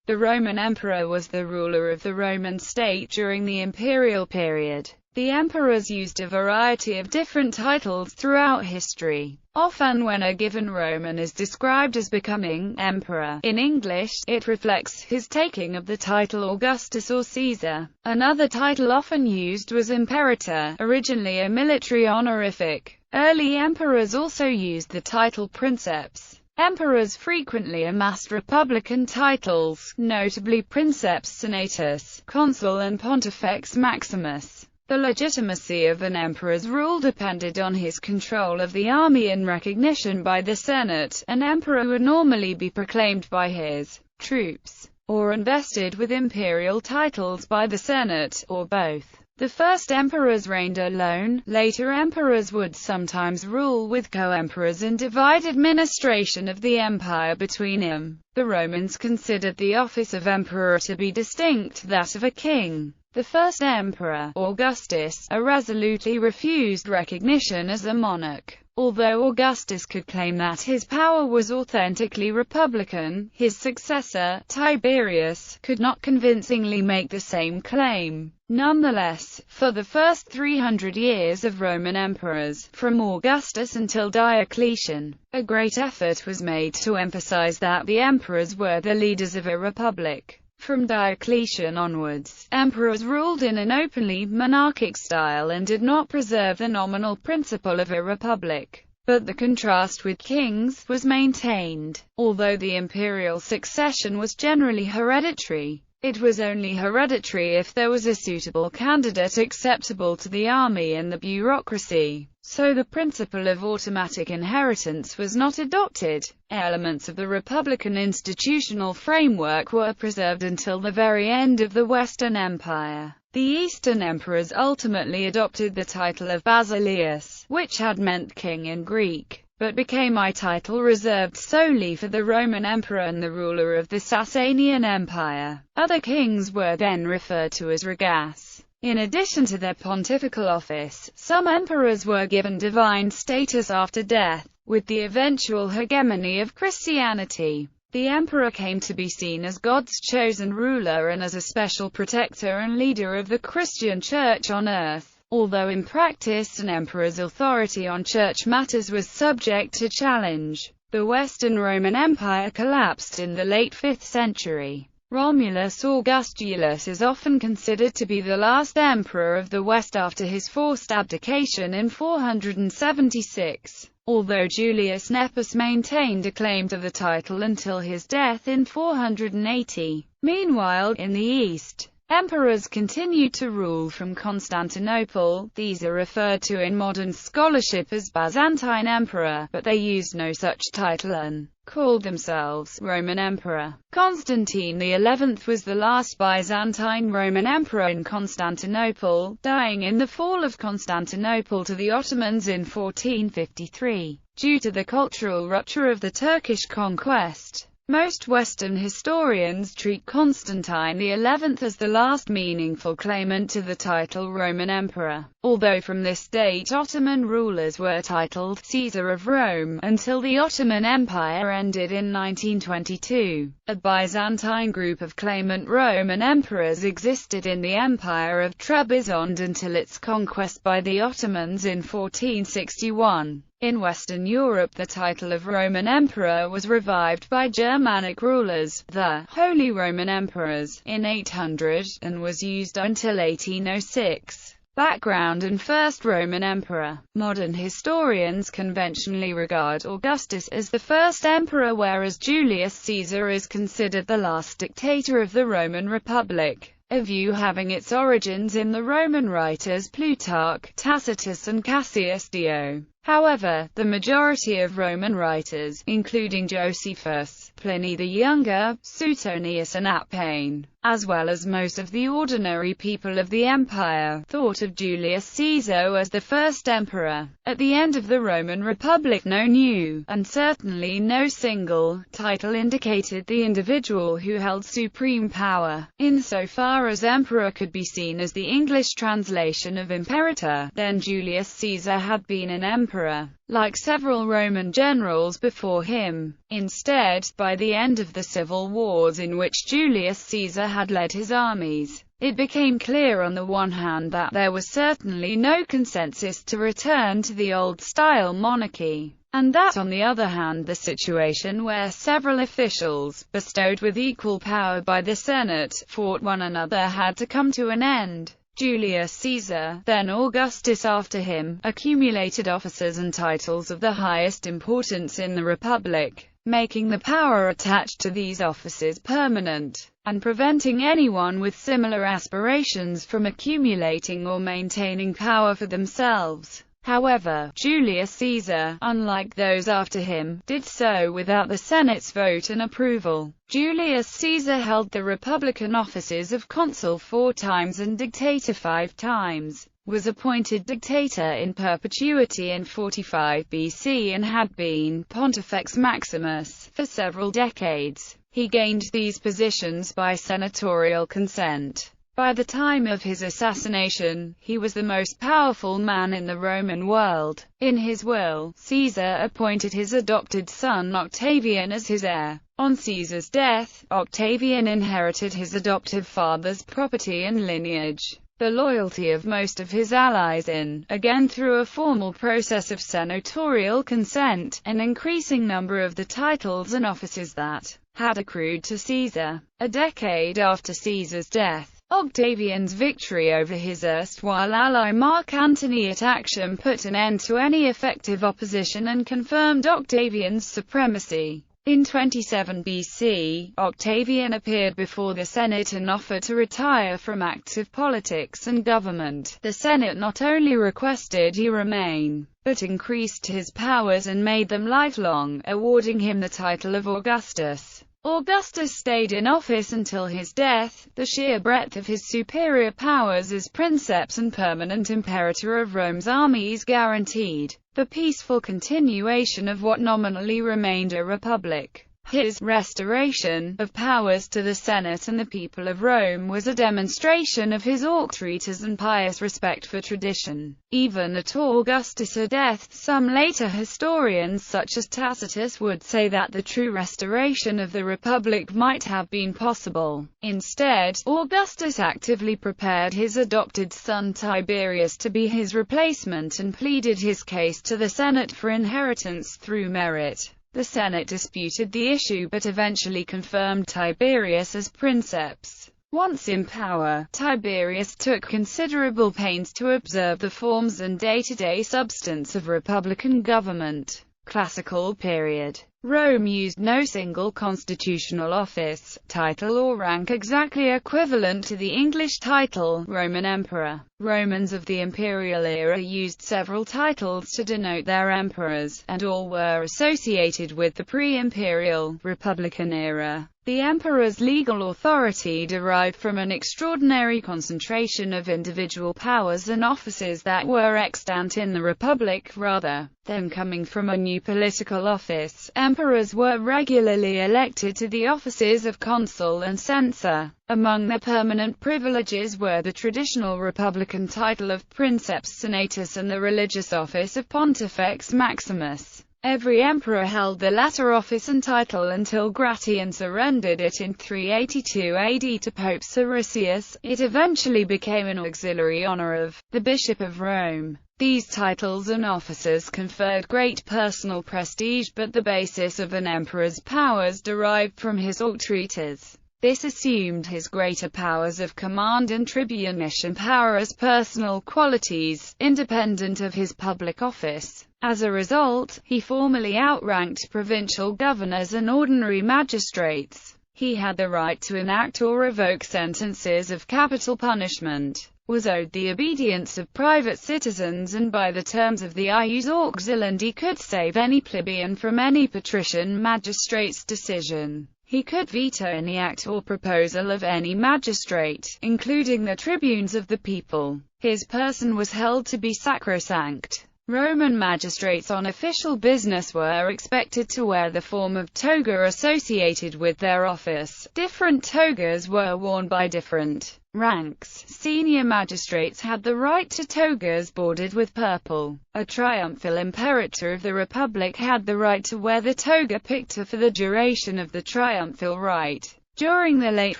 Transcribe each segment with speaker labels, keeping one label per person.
Speaker 1: The Roman emperor was the ruler of the Roman state during the imperial period. The emperors used a variety of different titles throughout history. Often when a given Roman is described as becoming emperor in English, it reflects his taking of the title Augustus or Caesar. Another title often used was imperator, originally a military honorific. Early emperors also used the title Princeps. Emperors frequently amassed republican titles, notably Princeps Senatus, Consul and Pontifex Maximus. The legitimacy of an emperor's rule depended on his control of the army and recognition by the Senate. An emperor would normally be proclaimed by his troops, or invested with imperial titles by the Senate, or both. The first emperors reigned alone. Later emperors would sometimes rule with co-emperors and divide administration of the empire between them. The Romans considered the office of emperor to be distinct that of a king. The first emperor, Augustus, resolutely refused recognition as a monarch. Although Augustus could claim that his power was authentically republican, his successor, Tiberius, could not convincingly make the same claim. Nonetheless, for the first 300 years of Roman emperors, from Augustus until Diocletian, a great effort was made to emphasize that the emperors were the leaders of a republic. From Diocletian onwards, emperors ruled in an openly monarchic style and did not preserve the nominal principle of a republic. But the contrast with kings was maintained. Although the imperial succession was generally hereditary, it was only hereditary if there was a suitable candidate acceptable to the army and the bureaucracy. So the principle of automatic inheritance was not adopted. Elements of the republican institutional framework were preserved until the very end of the Western Empire. The Eastern emperors ultimately adopted the title of Basileus, which had meant king in Greek, but became a title reserved solely for the Roman emperor and the ruler of the Sasanian Empire. Other kings were then referred to as regas. In addition to their pontifical office, some emperors were given divine status after death. With the eventual hegemony of Christianity, the emperor came to be seen as God's chosen ruler and as a special protector and leader of the Christian Church on earth. Although in practice an emperor's authority on church matters was subject to challenge, the Western Roman Empire collapsed in the late 5th century. Romulus Augustulus is often considered to be the last emperor of the West after his forced abdication in 476, although Julius Nepos maintained a claim to the title until his death in 480. Meanwhile, in the East, emperors continued to rule from Constantinople. These are referred to in modern scholarship as Byzantine emperor, but they used no such title and called themselves Roman Emperor. Constantine XI was the last Byzantine Roman emperor in Constantinople, dying in the fall of Constantinople to the Ottomans in 1453. Due to the cultural rupture of the Turkish conquest, most Western historians treat Constantine XI as the last meaningful claimant to the title Roman Emperor, although from this date Ottoman rulers were titled Caesar of Rome, until the Ottoman Empire ended in 1922. A Byzantine group of claimant Roman emperors existed in the Empire of Trebizond until its conquest by the Ottomans in 1461. In Western Europe, the title of Roman Emperor was revived by Germanic rulers, the Holy Roman Emperors, in 800, and was used until 1806. Background and first Roman emperor. Modern historians conventionally regard Augustus as the first emperor, whereas Julius Caesar is considered the last dictator of the Roman Republic, a view having its origins in the Roman writers Plutarch, Tacitus and Cassius Dio. However, the majority of Roman writers, including Josephus, Pliny the Younger, Suetonius and Appian, as well as most of the ordinary people of the empire, thought of Julius Caesar as the first emperor. At the end of the Roman Republic, no new, and certainly no single, title indicated the individual who held supreme power. Insofar as emperor could be seen as the English translation of imperator, then Julius Caesar had been an emperor emperor, like several Roman generals before him. Instead, by the end of the civil wars in which Julius Caesar had led his armies, it became clear on the one hand that there was certainly no consensus to return to the old-style monarchy, and that on the other hand the situation where several officials, bestowed with equal power by the Senate, fought one another had to come to an end. Julius Caesar, then Augustus after him, accumulated offices and titles of the highest importance in the Republic, making the power attached to these offices permanent, and preventing anyone with similar aspirations from accumulating or maintaining power for themselves. However, Julius Caesar, unlike those after him, did so without the Senate's vote and approval. Julius Caesar held the republican offices of consul 4 times and dictator 5 times, was appointed dictator in perpetuity in 45 BC and had been Pontifex Maximus for several decades. He gained these positions by senatorial consent. By the time of his assassination, he was the most powerful man in the Roman world. In his will, Caesar appointed his adopted son Octavian as his heir. On Caesar's death, Octavian inherited his adoptive father's property and lineage. The loyalty of most of his allies again through a formal process of senatorial consent, an increasing number of the titles and offices that had accrued to Caesar. A decade after Caesar's death, Octavian's victory over his erstwhile ally Mark Antony at Actium put an end to any effective opposition and confirmed Octavian's supremacy. In 27 BC, Octavian appeared before the Senate and offered to retire from active politics and government. The Senate not only requested he remain, but increased his powers and made them lifelong, awarding him the title of Augustus. Augustus stayed in office until his death. The sheer breadth of his superior powers as Princeps and permanent imperator of Rome's armies guaranteed the peaceful continuation of what nominally remained a republic. His restoration of powers to the Senate and the people of Rome was a demonstration of his auctoritas and pious respect for tradition. Even at Augustus' death, some later historians such as Tacitus would say that the true restoration of the Republic might have been possible. Instead, Augustus actively prepared his adopted son Tiberius to be his replacement and pleaded his case to the Senate for inheritance through merit. The Senate disputed the issue but eventually confirmed Tiberius as Princeps. Once in power, Tiberius took considerable pains to observe the forms and day-to-day substance of republican government. Classical period. Rome used no single constitutional office, title or rank exactly equivalent to the English title, Roman Emperor. Romans of the imperial era used several titles to denote their emperors, and all were associated with the pre-imperial, republican era. The emperor's legal authority derived from an extraordinary concentration of individual powers and offices that were extant in the republic rather than coming from a new political office. Emperors were regularly elected to the offices of consul and censor. Among their permanent privileges were the traditional republican title of Princeps Senatus and the religious office of Pontifex Maximus. Every emperor held the latter office and title until Gratian surrendered it in 382 AD to Pope Siricius. It eventually became an auxiliary honor of the Bishop of Rome. These titles and offices conferred great personal prestige, but the basis of an emperor's powers derived from his auctoritas. This assumed his greater powers of command and tribunician power as personal qualities, independent of his public office. As a result, he formally outranked provincial governors and ordinary magistrates. He had the right to enact or revoke sentences of capital punishment, was owed the obedience of private citizens, and by the terms of the ius auxiliandi could save any plebeian from any patrician magistrate's decision. He could veto any act or proposal of any magistrate, including the tribunes of the people. His person was held to be sacrosanct. Roman magistrates on official business were expected to wear the form of toga associated with their office. Different togas were worn by different Ranks. Senior magistrates had the right to togas bordered with purple. A triumphal imperator of the Republic had the right to wear the toga picta for the duration of the triumphal rite. During the late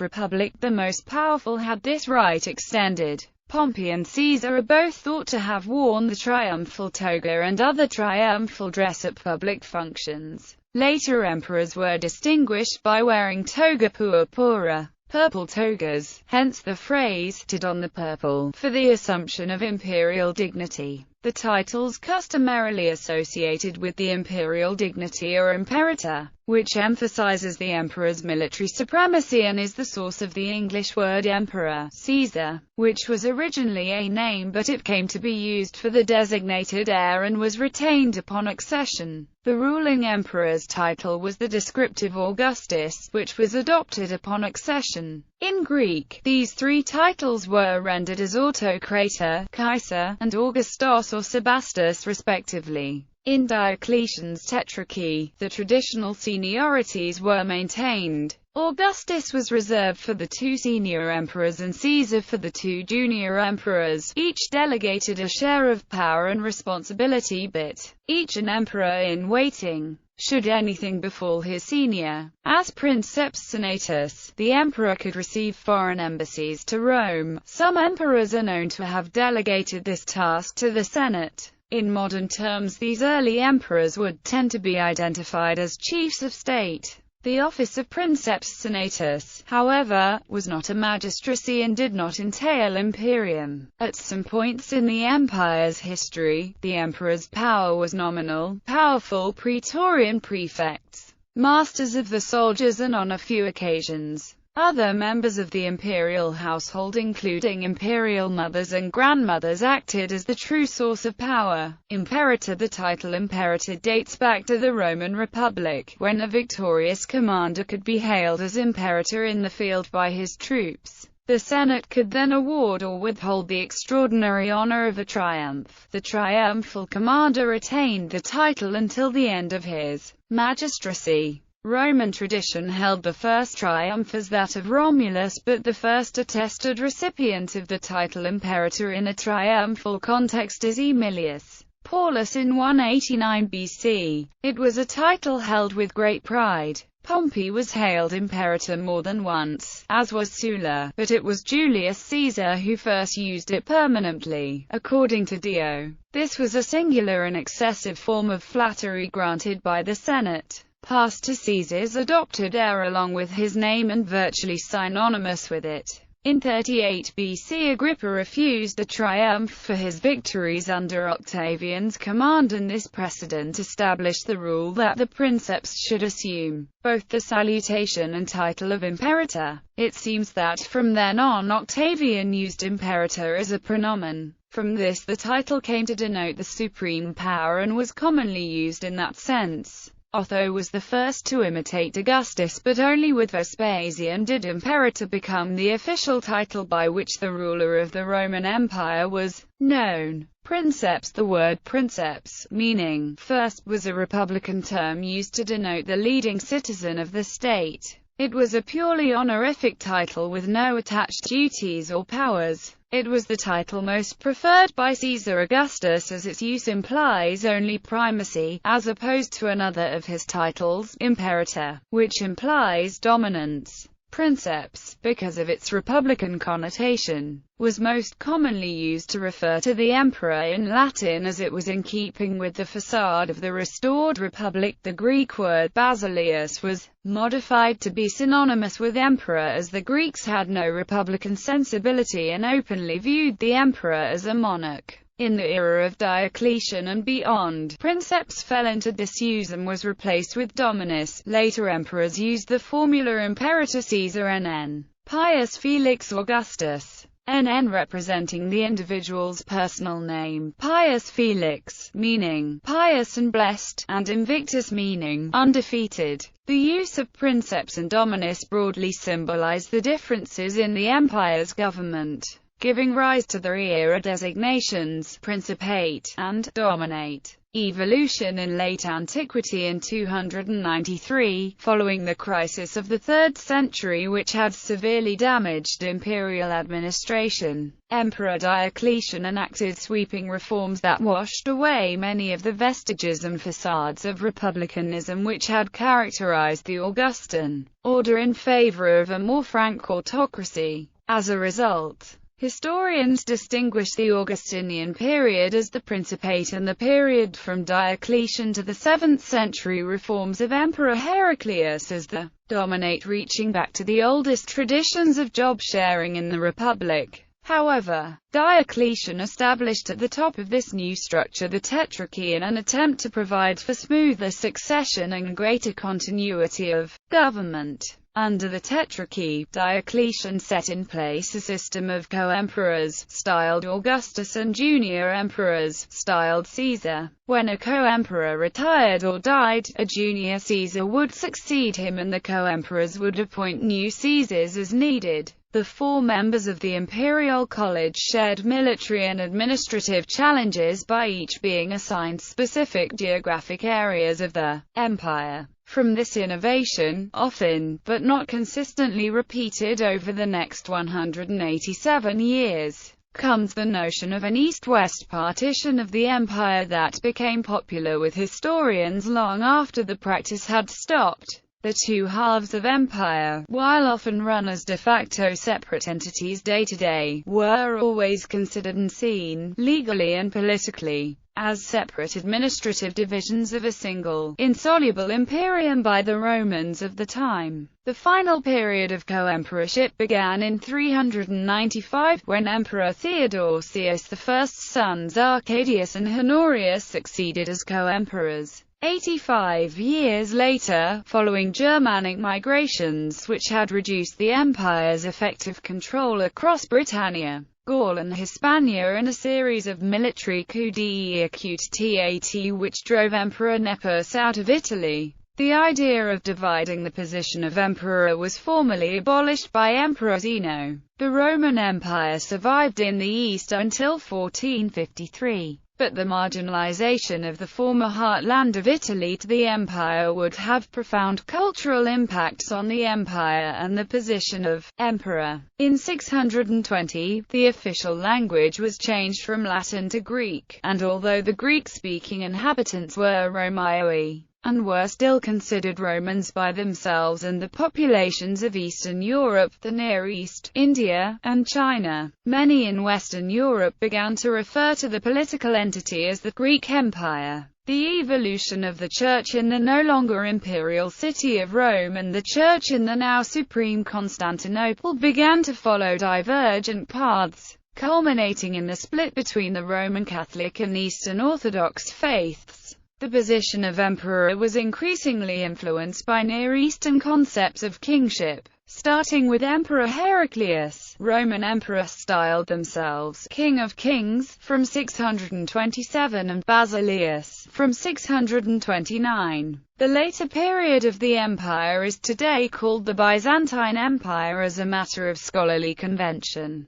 Speaker 1: Republic, the most powerful had this right extended. Pompey and Caesar are both thought to have worn the triumphal toga and other triumphal dress at public functions. Later emperors were distinguished by wearing toga purpura, purple togas, hence the phrase, "tid on the purple," for the assumption of imperial dignity. The titles customarily associated with the imperial dignity are imperator, which emphasizes the emperor's military supremacy and is the source of the English word emperor. Caesar, which was originally a name but it came to be used for the designated heir and was retained upon accession. The ruling emperor's title was the descriptive Augustus, which was adopted upon accession. In Greek, these three titles were rendered as autocrator, Kaiser, and Augustos or Sebastus respectively. In Diocletian's Tetrarchy, the traditional seniorities were maintained. Augustus was reserved for the two senior emperors and Caesar for the two junior emperors. Each delegated a share of power and responsibility, but each an emperor in waiting. Should anything befall his senior, as Princeps senatus, the emperor could receive foreign embassies to Rome. Some emperors are known to have delegated this task to the Senate. In modern terms, these early emperors would tend to be identified as chiefs of state. The office of Princeps senatus, however, was not a magistracy and did not entail imperium. At some points in the empire's history, the emperor's power was nominal, powerful praetorian prefects, masters of the soldiers, and on a few occasions, other members of the imperial household including imperial mothers and grandmothers acted as the true source of power. Imperator. The title imperator dates back to the Roman Republic, when a victorious commander could be hailed as imperator in the field by his troops. The Senate could then award or withhold the extraordinary honor of a triumph. The triumphal commander retained the title until the end of his magistracy. Roman tradition held the first triumph as that of Romulus, but the first attested recipient of the title imperator in a triumphal context is Aemilius Paulus in 189 BC. It was a title held with great pride. Pompey was hailed imperator more than once, as was Sulla, but it was Julius Caesar who first used it permanently. According to Dio, this was a singular and excessive form of flattery granted by the Senate, passed to Caesar's adopted heir along with his name and virtually synonymous with it. In 38 BC, Agrippa refused a triumph for his victories under Octavian's command, and this precedent established the rule that the princeps should assume both the salutation and title of imperator. It seems that from then on Octavian used imperator as a praenomen. From this the title came to denote the supreme power and was commonly used in that sense. Otho was the first to imitate Augustus, but only with Vespasian did imperator become the official title by which the ruler of the Roman Empire was known. Princeps. The word princeps, meaning first, was a republican term used to denote the leading citizen of the state. It was a purely honorific title with no attached duties or powers. It was the title most preferred by Caesar Augustus, as its use implies only primacy, as opposed to another of his titles, imperator, which implies dominance. Princeps, because of its republican connotation, was most commonly used to refer to the emperor in Latin, as it was in keeping with the facade of the restored republic. The Greek word basileus was modified to be synonymous with emperor, as the Greeks had no republican sensibility and openly viewed the emperor as a monarch. In the era of Diocletian and beyond, princeps fell into disuse and was replaced with dominus. Later emperors used the formula imperator. Caesar NN. Pius Felix Augustus. NN representing the individual's personal name, Pius Felix, meaning pious and blessed, and Invictus, meaning undefeated. The use of princeps and dominus broadly symbolize the differences in the empire's government. giving rise to the era designations Principate and Dominate. Evolution in late antiquity. In 293, following the crisis of the 3rd century which had severely damaged imperial administration, Emperor Diocletian enacted sweeping reforms that washed away many of the vestiges and facades of republicanism which had characterized the Augustan order in favor of a more frank autocracy. As a result, historians distinguish the Augustinian period as the Principate and the period from Diocletian to the 7th century reforms of Emperor Heraclius as the Dominate, reaching back to the oldest traditions of job sharing in the Republic. However, Diocletian established at the top of this new structure the Tetrarchy in an attempt to provide for smoother succession and greater continuity of government. Under the Tetrarchy, Diocletian set in place a system of co-emperors, styled Augustus, and junior emperors, styled Caesar. When a co-emperor retired or died, a junior Caesar would succeed him and the co-emperors would appoint new Caesars as needed. The 4 members of the Imperial College shared military and administrative challenges, by each being assigned specific geographic areas of the empire. From this innovation, often, but not consistently repeated over the next 187 years, comes the notion of an east-west partition of the empire that became popular with historians long after the practice had stopped. The 2 halves of empire, while often run as de facto separate entities day-to-day, were always considered and seen, legally and politically, as separate administrative divisions of a single, insoluble imperium by the Romans of the time. The final period of co-emperorship began in 395, when Emperor Theodosius I's sons Arcadius and Honorius succeeded as co-emperors. 85 years later, following Germanic migrations which had reduced the empire's effective control across Britannia, Gaul and Hispania, and a series of military coups d'état which drove Emperor Nepos out of Italy, the idea of dividing the position of emperor was formally abolished by Emperor Zeno. The Roman Empire survived in the East until 1453. But the marginalization of the former heartland of Italy to the empire would have profound cultural impacts on the empire and the position of emperor. In 620, the official language was changed from Latin to Greek, and although the Greek-speaking inhabitants were Romaoi, and were still considered Romans by themselves and the populations of Eastern Europe, the Near East, India, and China, many in Western Europe began to refer to the political entity as the Greek Empire. The evolution of the Church in the no longer imperial city of Rome and the Church in the now supreme Constantinople began to follow divergent paths, culminating in the split between the Roman Catholic and Eastern Orthodox faiths. The position of emperor was increasingly influenced by Near Eastern concepts of kingship. Starting with Emperor Heraclius, Roman emperors styled themselves King of Kings from 627 and Basileus from 629. The later period of the empire is today called the Byzantine Empire as a matter of scholarly convention.